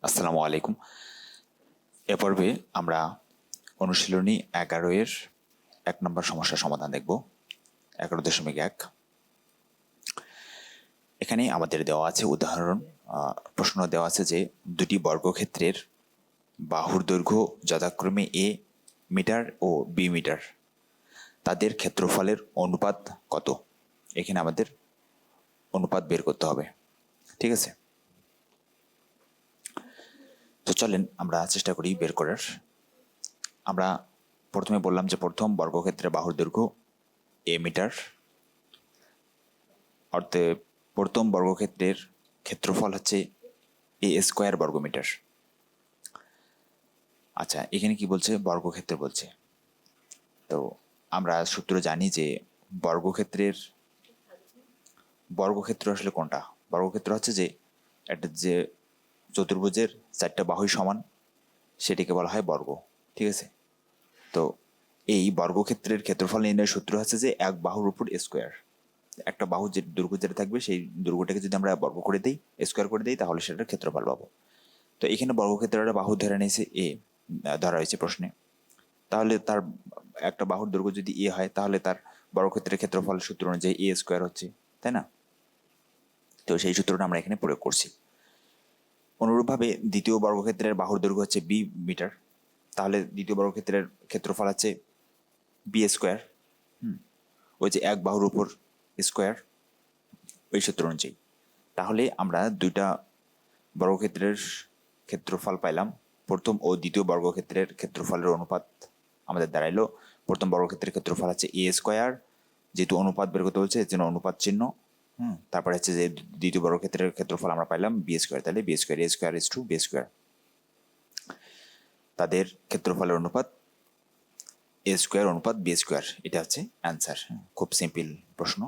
আসসালামু আলাইকুম। এ পর্বে আমরা অনুশীলনী 11 এর 1 নম্বর সমস্যার সমাধান দেখব। 11.1। এখানে আমাদের দেওয়া আছে উদাহরণ। প্রশ্ন দেওয়া আছে যে দুটি বর্গক্ষেত্রের বাহুর দৈর্ঘ্য যথাক্রমে এ মিটার ও বি মিটার, তাদের ক্ষেত্রফলের অনুপাত কত? এখানে আমাদের অনুপাত বের করতে হবে। ঠিক আছে, তো চলেন আমরা চেষ্টা করি বের করার। আমরা প্রথমে বললাম যে প্রথম বর্গক্ষেত্রের বাহুর দৈর্ঘ্য এ মিটার, অর্থাৎ প্রথম বর্গক্ষেত্রের ক্ষেত্রফল হচ্ছে এ স্কোয়ার বর্গমিটার। আচ্ছা, এখানে কি বলছে? বর্গক্ষেত্র বলছে। তো আমরা সূত্র জানি যে বর্গক্ষেত্রের বর্গক্ষেত্র আসলে কোনটা? বর্গক্ষেত্র হচ্ছে যে একটা যে চতুর্ভুজের 4টা বাহুই সমান, সেটিকে বলা হয় বর্গ। ঠিক আছে, তো এই বর্গক্ষেত্রের ক্ষেত্রফল নির্ণয়ের সূত্র হচ্ছে যে এক বাহুর উপর স্কোয়ার। একটা বাহু যে দৈর্ঘ্য যেটা থাকবে সেই দৈর্ঘ্যটাকে যদি আমরা বর্গ করে দিই, স্কোয়ার করে দিই, তাহলে সেটার ক্ষেত্রফল পাবো। তো এখানে বর্গক্ষেত্রের বাহু ধরে নিয়েছে এ, ধরা হয়েছে প্রশ্নে। তাহলে তার একটা বাহুর দৈর্ঘ্য যদি এ হয়, তাহলে তার বর্গক্ষেত্রের ক্ষেত্রফল সূত্র অনুযায়ী এ স্কোয়ার হচ্ছে, তাই না? তো সেই সূত্রটা আমরা এখানে প্রয়োগ করছি। অনুরূপভাবে দ্বিতীয় বর্গক্ষেত্রের বাহুর দৈর্ঘ্য হচ্ছে বি মিটার, তাহলে দ্বিতীয় বর্গক্ষেত্রের ক্ষেত্রফল হচ্ছে বি স্কোয়ার। ওই যে এক বাহুর উপর স্কোয়ার, ওই সূত্র অনুযায়ী। তাহলে আমরা দুইটা বর্গক্ষেত্রের ক্ষেত্রফল পাইলাম। প্রথম ও দ্বিতীয় বর্গক্ষেত্রের ক্ষেত্রফলের অনুপাত আমাদের দাঁড়াইলো, প্রথম বর্গক্ষেত্রের ক্ষেত্রফল হচ্ছে এ স্কোয়ার, যেহেতু অনুপাত বের করতে বলছে এর জন্য অনুপাত চিহ্ন। তারপরে হচ্ছে যে দ্বিতীয় বর্গক্ষেত্রের ক্ষেত্রফল আমরা পাইলাম বি স্কোয়ার, তাহলে B square A square is to B square, তাদের ক্ষেত্রফলের অনুপাত এ স্কোয়ার অনুপাত বি স্কোয়ার। এটা হচ্ছে অ্যান্সার। খুব সিম্পল প্রশ্ন,